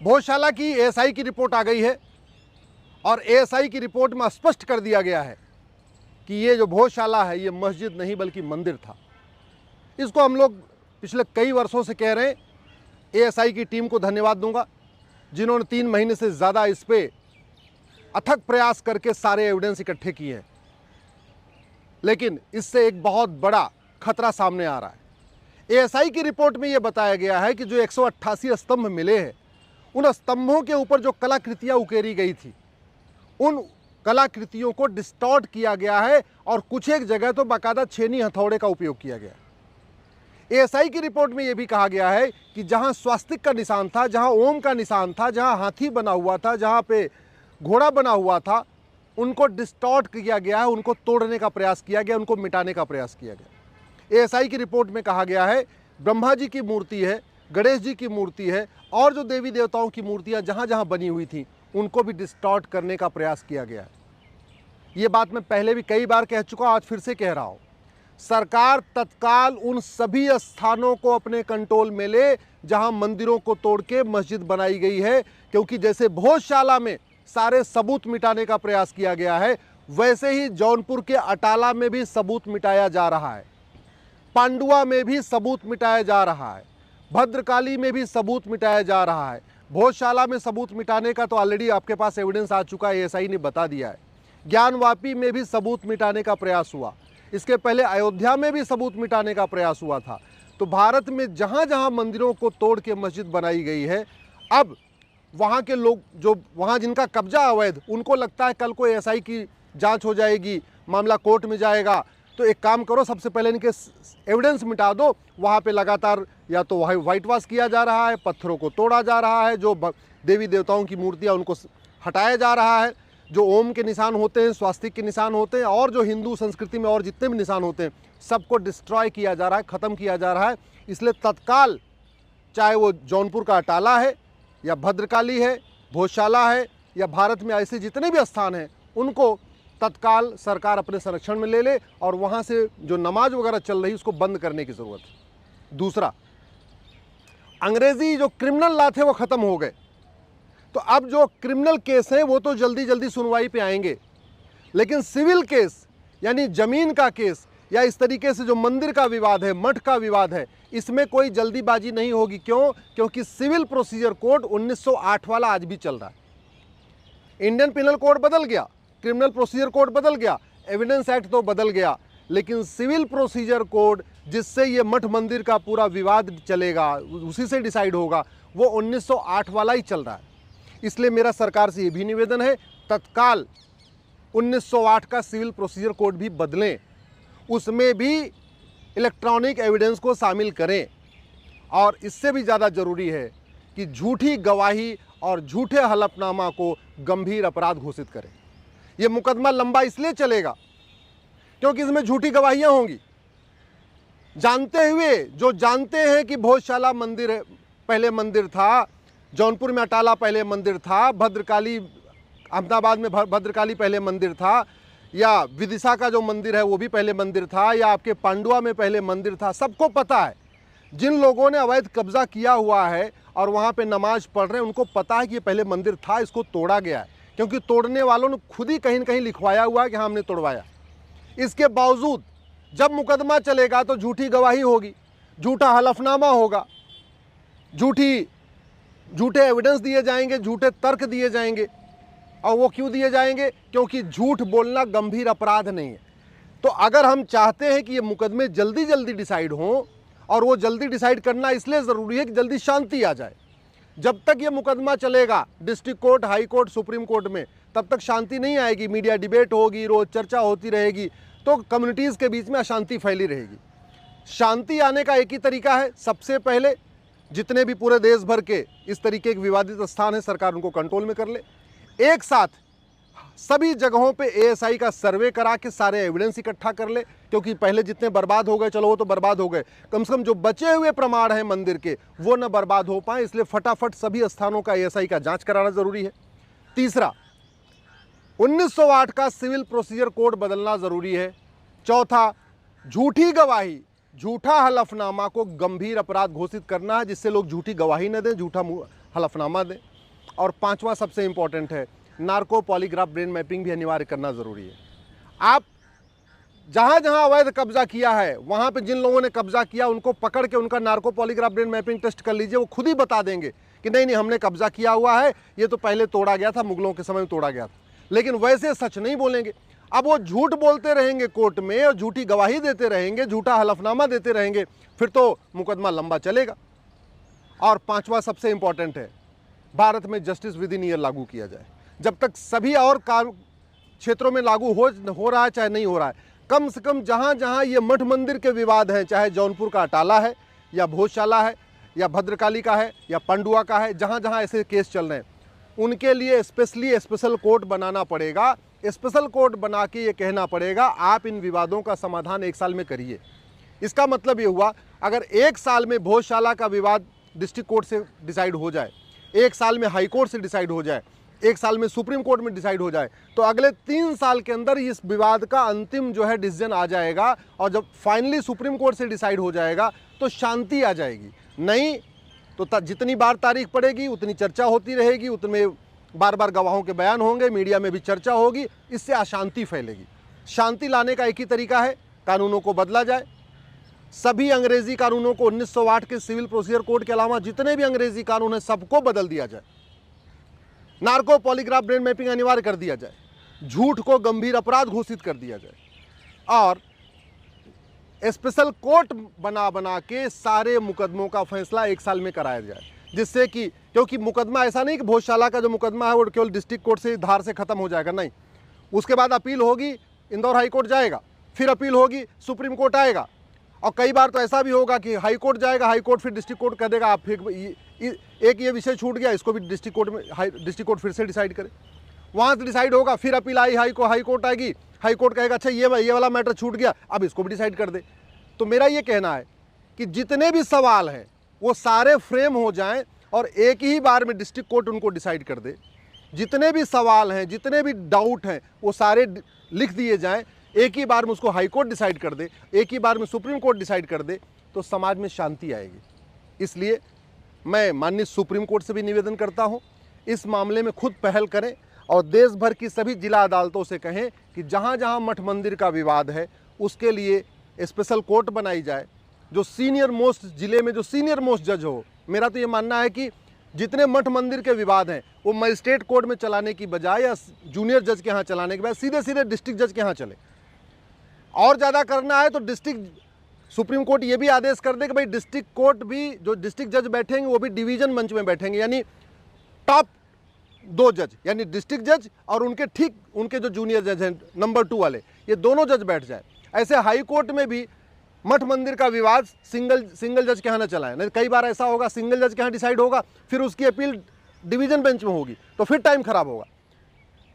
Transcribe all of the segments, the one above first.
भोजशाला की एएसआई की रिपोर्ट आ गई है और एएसआई की रिपोर्ट में स्पष्ट कर दिया गया है कि ये जो भोजशाला है ये मस्जिद नहीं बल्कि मंदिर था। इसको हम लोग पिछले कई वर्षों से कह रहे हैं। एएसआई की टीम को धन्यवाद दूंगा जिन्होंने 3 महीने से ज़्यादा इस पे अथक प्रयास करके सारे एविडेंस इकट्ठे किए हैं, लेकिन इससे एक बहुत बड़ा खतरा सामने आ रहा है। एएसआई की रिपोर्ट में यह बताया गया है कि जो 188 स्तंभ मिले हैं, उन स्तंभों के ऊपर जो कलाकृतियां उकेरी गई थी, उन कलाकृतियों को डिस्टॉर्ट किया गया है और कुछ एक जगह तो बाकायदा छेनी हथौड़े का उपयोग किया गया। एएसआई की रिपोर्ट में यह भी कहा गया है कि जहां स्वास्तिक का निशान था, जहां ओम का निशान था, जहां हाथी बना हुआ था, जहां पे घोड़ा बना हुआ था, उनको डिस्टॉर्ट किया गया है, उनको तोड़ने का प्रयास किया गया, उनको मिटाने का प्रयास किया गया। एएसआई की रिपोर्ट में कहा गया है ब्रह्मा जी की मूर्ति है, गणेश जी की मूर्ति है और जो देवी देवताओं की मूर्तियां जहां जहां बनी हुई थी उनको भी डिस्टॉर्ट करने का प्रयास किया गया है। ये बात मैं पहले भी कई बार कह चुका, आज फिर से कह रहा हूं। सरकार तत्काल उन सभी स्थानों को अपने कंट्रोल में ले जहां मंदिरों को तोड़ के मस्जिद बनाई गई है, क्योंकि जैसे भोजशाला में सारे सबूत मिटाने का प्रयास किया गया है, वैसे ही जौनपुर के अटाला में भी सबूत मिटाया जा रहा है, पांडुआ में भी सबूत मिटाया जा रहा है, भद्रकाली में भी सबूत मिटाया जा रहा है। भोजशाला में सबूत मिटाने का तो ऑलरेडी आपके पास एविडेंस आ चुका है, एएसआई ने बता दिया है। ज्ञानवापी में भी सबूत मिटाने का प्रयास हुआ, इसके पहले अयोध्या में भी सबूत मिटाने का प्रयास हुआ था। तो भारत में जहां जहां मंदिरों को तोड़ के मस्जिद बनाई गई है, अब वहां के लोग जो वहां जिनका कब्जा अवैध, उनको लगता है कल को एएसआई की जांच हो जाएगी, मामला कोर्ट में जाएगा, तो एक काम करो, सबसे पहले इनके एविडेंस मिटा दो। वहाँ पे लगातार या तो वाइट वॉश किया जा रहा है, पत्थरों को तोड़ा जा रहा है, जो देवी देवताओं की मूर्तियाँ उनको हटाया जा रहा है, जो ओम के निशान होते हैं, स्वास्तिक के निशान होते हैं और जो हिंदू संस्कृति में और जितने भी निशान होते हैं सबको डिस्ट्रॉय किया जा रहा है, ख़त्म किया जा रहा है। इसलिए तत्काल, चाहे वो जौनपुर का अटाला है या भद्रकाली है, भोजशाला है या भारत में ऐसे जितने भी स्थान हैं, उनको तत्काल सरकार अपने संरक्षण में ले ले और वहाँ से जो नमाज वगैरह चल रही है उसको बंद करने की ज़रूरत है। दूसरा, अंग्रेजी जो क्रिमिनल लॉ थे वो ख़त्म हो गए, तो अब जो क्रिमिनल केस हैं वो तो जल्दी जल्दी सुनवाई पे आएंगे, लेकिन सिविल केस यानी ज़मीन का केस या इस तरीके से जो मंदिर का विवाद है, मठ का विवाद है, इसमें कोई जल्दीबाजी नहीं होगी। क्यों? क्योंकि सिविल प्रोसीजर कोड 1908 वाला आज भी चल रहा है। इंडियन पिनल कोड बदल गया, क्रिमिनल प्रोसीजर कोड बदल गया, एविडेंस एक्ट तो बदल गया, लेकिन सिविल प्रोसीजर कोड जिससे ये मठ मंदिर का पूरा विवाद चलेगा, उसी से डिसाइड होगा, वो 1908 वाला ही चल रहा है। इसलिए मेरा सरकार से ये भी निवेदन है, तत्काल 1908 का सिविल प्रोसीजर कोड भी बदलें, उसमें भी इलेक्ट्रॉनिक एविडेंस को शामिल करें। और इससे भी ज़्यादा ज़रूरी है कि झूठी गवाही और झूठे हलफनामा को गंभीर अपराध घोषित करें। ये मुकदमा लंबा इसलिए चलेगा क्योंकि इसमें झूठी गवाहियां होंगी, जानते हुए, जो जानते हैं कि भोजशाला मंदिर पहले मंदिर था, जौनपुर में अटाला पहले मंदिर था, भद्रकाली अहमदाबाद में भद्रकाली पहले मंदिर था, या विदिशा का जो मंदिर है वो भी पहले मंदिर था, या आपके पांडुआ में पहले मंदिर था। सबको पता है, जिन लोगों ने अवैध कब्जा किया हुआ है और वहाँ पे नमाज पढ़ रहे हैं, उनको पता है कि ये पहले मंदिर था, इसको तोड़ा गया है, क्योंकि तोड़ने वालों ने खुद ही कहीं न कहीं लिखवाया हुआ है कि हाँ हमने तोड़वाया। इसके बावजूद जब मुकदमा चलेगा तो झूठी गवाही होगी, झूठा हलफनामा होगा, झूठे एविडेंस दिए जाएंगे, झूठे तर्क दिए जाएंगे। और वो क्यों दिए जाएंगे? क्योंकि झूठ बोलना गंभीर अपराध नहीं है। तो अगर हम चाहते हैं कि ये मुकदमे जल्दी जल्दी डिसाइड हों, और वो जल्दी डिसाइड करना इसलिए ज़रूरी है कि जल्दी शांति आ जाए। जब तक ये मुकदमा चलेगा district court, high court, supreme court में, तब तक शांति नहीं आएगी। मीडिया डिबेट होगी, रोज़ चर्चा होती रहेगी, तो कम्युनिटीज़ के बीच में अशांति फैली रहेगी। शांति आने का एक ही तरीका है, सबसे पहले जितने भी पूरे देश भर के इस तरीके के विवादित स्थान है, सरकार उनको कंट्रोल में कर ले। एक साथ सभी जगहों पे एएसआई का सर्वे करा के सारे एविडेंस इकट्ठा कर ले, क्योंकि पहले जितने बर्बाद हो गए, चलो वो तो बर्बाद हो गए, कम से कम जो बचे हुए प्रमाण हैं मंदिर के वो न बर्बाद हो पाए। इसलिए फटाफट सभी स्थानों का एएसआई का जांच कराना जरूरी है। तीसरा, 1908 का सिविल प्रोसीजर कोड बदलना जरूरी है। चौथा, झूठी गवाही, झूठा हलफनामा को गंभीर अपराध घोषित करना है, जिससे लोग झूठी गवाही न दें, झूठा हलफनामा दें। और पांचवा सबसे इम्पॉर्टेंट है, नार्को पॉलीग्राफ ब्रेन मैपिंग भी अनिवार्य करना ज़रूरी है। आप जहाँ जहाँ अवैध कब्जा किया है, वहाँ पे जिन लोगों ने कब्जा किया उनको पकड़ के उनका narco polygraph brain mapping test कर लीजिए। वो खुद ही बता देंगे कि नहीं नहीं हमने कब्जा किया हुआ है, ये तो पहले तोड़ा गया था, मुगलों के समय में तोड़ा गया था। लेकिन वैसे सच नहीं बोलेंगे। अब वो झूठ बोलते रहेंगे कोर्ट में और झूठी गवाही देते रहेंगे, झूठा हलफनामा देते रहेंगे, फिर तो मुकदमा लंबा चलेगा। और पांचवा सबसे इंपॉर्टेंट है, भारत में जस्टिस विद इन ईयर लागू किया जाए। जब तक सभी और क्षेत्रों में लागू हो रहा है चाहे नहीं हो रहा है, कम से कम जहाँ जहाँ ये मठ मंदिर के विवाद हैं, चाहे जौनपुर का अटाला है या भोजशाला है या भद्रकाली का है या पांडुआ का है, जहाँ जहाँ ऐसे केस चल रहे हैं, उनके लिए स्पेशल कोर्ट बनाना पड़ेगा। स्पेशल कोर्ट बना के ये कहना पड़ेगा आप इन विवादों का समाधान 1 साल में करिए। इसका मतलब ये हुआ, अगर 1 साल में भोजशाला का विवाद डिस्ट्रिक्ट कोर्ट से डिसाइड हो जाए, 1 साल में हाई कोर्ट से डिसाइड हो जाए, 1 साल में सुप्रीम कोर्ट में डिसाइड हो जाए, तो अगले 3 साल के अंदर इस विवाद का अंतिम जो है डिसीजन आ जाएगा। और जब फाइनली सुप्रीम कोर्ट से डिसाइड हो जाएगा तो शांति आ जाएगी। नहीं तो जितनी बार तारीख पड़ेगी उतनी चर्चा होती रहेगी, उतने बार बार गवाहों के बयान होंगे, मीडिया में भी चर्चा होगी, इससे अशांति फैलेगी। शांति लाने का एक ही तरीका है, कानूनों को बदला जाए। सभी अंग्रेजी कानूनों को 1908 के सिविल प्रोसीजर कोड के अलावा जितने भी अंग्रेजी कानून हैं सबको बदल दिया जाए। नार्को पॉलीग्राफ ब्रेन मैपिंग अनिवार्य कर दिया जाए, झूठ को गंभीर अपराध घोषित कर दिया जाए और स्पेशल कोर्ट बना के सारे मुकदमों का फैसला 1 साल में कराया जाए। जिससे कि, क्योंकि मुकदमा ऐसा नहीं कि भोजशाला का जो मुकदमा है वो केवल डिस्ट्रिक्ट कोर्ट से धार से खत्म हो जाएगा, नहीं, उसके बाद अपील होगी, इंदौर हाई कोर्ट जाएगा, फिर अपील होगी, सुप्रीम कोर्ट आएगा। और कई बार तो ऐसा भी होगा कि हाई कोर्ट जाएगा, हाई कोर्ट फिर डिस्ट्रिक्ट कोर्ट कर देगा, आप फिर एक ये विषय छूट गया, इसको भी डिस्ट्रिक्ट कोर्ट में डिस्ट्रिक्ट कोर्ट फिर से डिसाइड करे, वहाँ से डिसाइड होगा, फिर अपील आई हाई कोर्ट आएगी, हाई कोर्ट कहेगा अच्छा ये वाला मैटर छूट गया, अब इसको भी डिसाइड कर दे। तो मेरा ये कहना है कि जितने भी सवाल हैं वो सारे फ्रेम हो जाएं और एक ही बार में डिस्ट्रिक्ट कोर्ट उनको डिसाइड कर दे। जितने भी सवाल हैं, जितने भी डाउट हैं, वो सारे लिख दिए जाएं, एक ही बार में उसको हाई कोर्ट डिसाइड कर दे, एक ही बार में सुप्रीम कोर्ट डिसाइड कर दे, तो समाज में शांति आएगी। इसलिए मैं माननीय सुप्रीम कोर्ट से भी निवेदन करता हूं, इस मामले में खुद पहल करें और देश भर की सभी जिला अदालतों से कहें कि जहां जहां मठ मंदिर का विवाद है उसके लिए स्पेशल कोर्ट बनाई जाए। जो सीनियर मोस्ट जिले में जो सीनियर मोस्ट जज हो, मेरा तो ये मानना है कि जितने मठ मंदिर के विवाद हैं वो मजिस्ट्रेट कोर्ट में चलाने की बजाय या जूनियर जज के यहाँ चलाने के बजाय सीधे सीधे डिस्ट्रिक्ट जज के यहाँ चले। और ज़्यादा करना है तो सुप्रीम कोर्ट ये भी आदेश कर दे कि भाई डिस्ट्रिक्ट कोर्ट भी, जो डिस्ट्रिक्ट जज बैठेंगे वो भी डिवीजन मंच में बैठेंगे, यानी टॉप 2 जज, यानी डिस्ट्रिक्ट जज और उनके ठीक उनके जो जूनियर जज हैं नंबर 2 वाले, ये दोनों जज बैठ जाए। ऐसे हाई कोर्ट में भी मठ मंदिर का विवाद सिंगल जज के यहाँ न चलाएं। नहीं, कई बार ऐसा होगा सिंगल जज के यहाँ डिसाइड होगा, फिर उसकी अपील डिवीजन बेंच में होगी, तो फिर टाइम खराब होगा।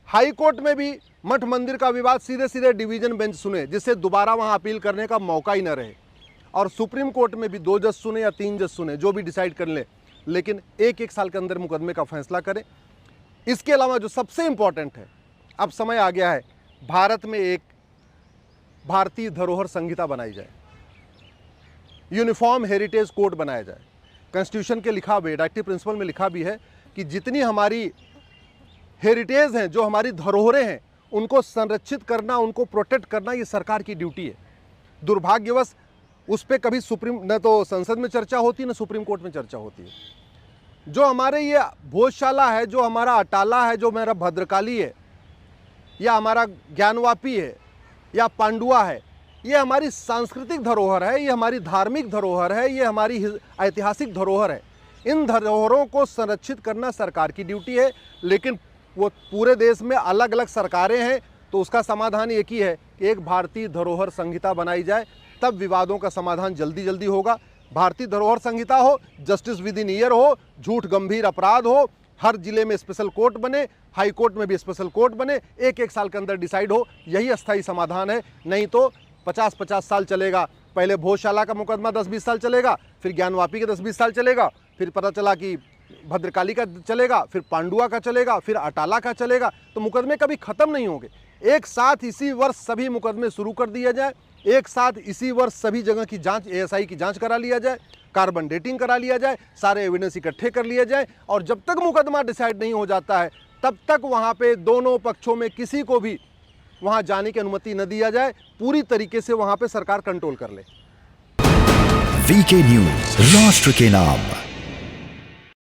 हाई कोर्ट में भी मठ मंदिर का विवाद सीधे सीधे डिवीजन बेंच सुने, जिससे दोबारा वहाँ अपील करने का मौका ही न रहे। और सुप्रीम कोर्ट में भी 2 जज सुने या 3 जज सुने, जो भी डिसाइड कर ले, लेकिन 1-1 साल के अंदर मुकदमे का फैसला करें। इसके अलावा जो सबसे इम्पॉर्टेंट है, अब समय आ गया है भारत में एक भारतीय धरोहर संहिता बनाई जाए, यूनिफॉर्म हेरिटेज कोड बनाया जाए। कॉन्स्टिट्यूशन के लिखा भी, डायरेक्टिव प्रिंसिपल में लिखा भी है कि जितनी हमारी हेरिटेज हैं, जो हमारी धरोहरें हैं, उनको संरक्षित करना, उनको प्रोटेक्ट करना, ये सरकार की ड्यूटी है। दुर्भाग्यवश उस पर कभी न तो संसद में चर्चा होती है न सुप्रीम कोर्ट में चर्चा होती है। जो हमारे ये भोजशाला है, जो हमारा अटाला है, जो मेरा भद्रकाली है, या हमारा ज्ञानवापी है या पांडुआ है, ये हमारी सांस्कृतिक धरोहर है, ये हमारी धार्मिक धरोहर है, ये हमारी ऐतिहासिक धरोहर है। इन धरोहरों को संरक्षित करना सरकार की ड्यूटी है, लेकिन वो पूरे देश में अलग अलग सरकारें हैं, तो उसका समाधान एक ही है कि एक भारतीय धरोहर संहिता बनाई जाए, तब विवादों का समाधान जल्दी होगा। भारतीय धरोहर संहिता हो, जस्टिस विद इन ईयर हो, झूठ गंभीर अपराध हो, हर जिले में स्पेशल कोर्ट बने, हाई कोर्ट में भी स्पेशल कोर्ट बने, 1-1 साल के अंदर डिसाइड हो, यही अस्थायी समाधान है। नहीं तो 50-50 साल चलेगा। पहले भोजशाला का मुकदमा 10-20 साल चलेगा, फिर ज्ञानवापी के 10-20 साल चलेगा, फिर पता चला कि भद्रकाली का चलेगा, फिर पांडुआ का चलेगा, फिर अटाला का चलेगा, तो मुकदमे कभी ख़त्म नहीं होंगे। एक साथ इसी वर्ष सभी मुकदमे शुरू कर दिए जाए, एक साथ इसी वर्ष सभी जगह की जांच, ASI की जांच करा लिया जाए, कार्बन डेटिंग करा लिया जाए, सारे एविडेंस इकट्ठे कर लिए जाए, और जब तक मुकदमा डिसाइड नहीं हो जाता है तब तक वहाँ पे दोनों पक्षों में किसी को भी वहाँ जाने की अनुमति न दिया जाए। पूरी तरीके से वहाँ पे सरकार कंट्रोल कर ले। वीके न्यूज, राष्ट्र के नाम।